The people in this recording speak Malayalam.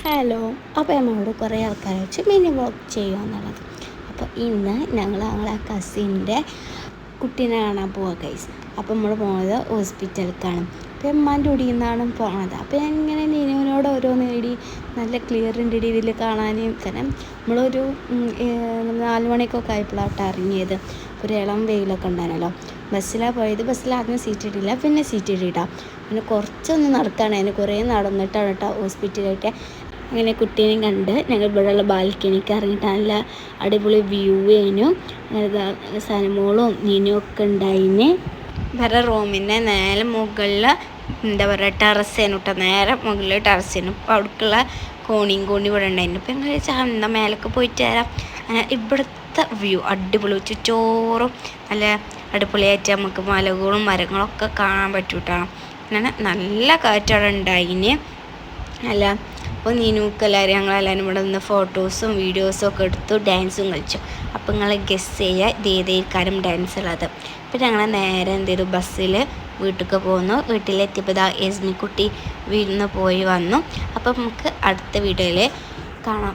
ഹലോ, അപ്പോൾ നമ്മളോട് കുറേ ആൾക്കാർ വെച്ച് മിനി വ്ളോഗ് ചെയ്യുക എന്നുള്ളത്. അപ്പോൾ ഇന്ന് ഞങ്ങളെ കസിൻ്റെ കുട്ടീനെ കാണാൻ പോവാം ഗൈസ്. അപ്പോൾ നമ്മൾ പോകുന്നത് ഹോസ്പിറ്റലിലേക്കാണ്. അപ്പോൾ ഉമ്മാൻ്റെ കുടിയിൽ നിന്നാണ് പോണത്. അപ്പോൾ ഞാൻ ഇങ്ങനെ നിനുവിനോട് ഓരോന്ന് നേടി നല്ല ക്ലിയർ ഉണ്ട് ഇതിൽ കാണാൻ. കാരണം നമ്മളൊരു 4 മണിക്കൊക്കെ ആയപ്പോഴാണ് ഇറങ്ങിയത്. ഒരു ഇളം വെയിലൊക്കെ ഉണ്ടായിരുന്നല്ലോ. ബസ്സിലാണ് പോയത്. ബസ്സിൽ ആദ്യം സീറ്റ് ഇട്ടില്ല, പിന്നെ സീറ്റ് ഇട്ടിട്ടാ. പിന്നെ കുറച്ചൊന്ന് നടക്കാണ്. അതിന് കുറേ നടന്നിട്ടാണ് കേട്ടോ ഹോസ്പിറ്റലായിട്ട്. അങ്ങനെ കുട്ടീനെയും കണ്ട് ഞങ്ങൾ ഇവിടെയുള്ള ബാൽക്കണിക്ക് ഇറങ്ങിയിട്ട് നല്ല അടിപൊളി വ്യൂ ആയിരുന്നു. സനമോളും നീനും ഒക്കെ ഉണ്ടായിന്. വേറെ റൂമിൻ്റെ നേരെ മുകളിൽ എന്താ പറയുക ടെറസേനു കേട്ടോ. നേരെ മുകളിൽ ടെറസേനു. അപ്പോൾ അവിടേക്കുള്ള കോണി ഇവിടെ ഉണ്ടായിരുന്നു. അപ്പോൾ ഞങ്ങൾ എന്താ മേലൊക്കെ പോയിട്ട് തരാം. ഇവിടുത്തെ വ്യൂ അടിപൊളി ചുറ്റോറും നല്ല അടിപൊളിയായിട്ട് നമുക്ക് മലകളും മരങ്ങളൊക്കെ കാണാൻ പറ്റും കേട്ടോ. അങ്ങനെ നല്ല കാറ്റവിടെ ഉണ്ടായിന്. അല്ല അപ്പോൾ നീനുക്കെല്ലാവരും ഞങ്ങളെല്ലാവരും ഇവിടെ നിന്ന് ഫോട്ടോസും വീഡിയോസും ഒക്കെ എടുത്തു, ഡാൻസും കളിച്ചു. അപ്പോൾ നിങ്ങൾ ഗസ് ചെയ്യുക ഇത് ഏതേക്കാരും ഡാൻസ് ഉള്ളത്. അപ്പോൾ ഞങ്ങൾ നേരെ എന്ത് ചെയ്തു, ബസ്സിൽ വീട്ടിലേക്ക് പോന്നു. വീട്ടിലെത്തിയപ്പോൾ യസ്മിക്കുട്ടി വീട്ടിൽ നിന്ന് പോയി വന്നു. അപ്പോൾ നമുക്ക് അടുത്ത വീഡിയോയിൽ കാണാം.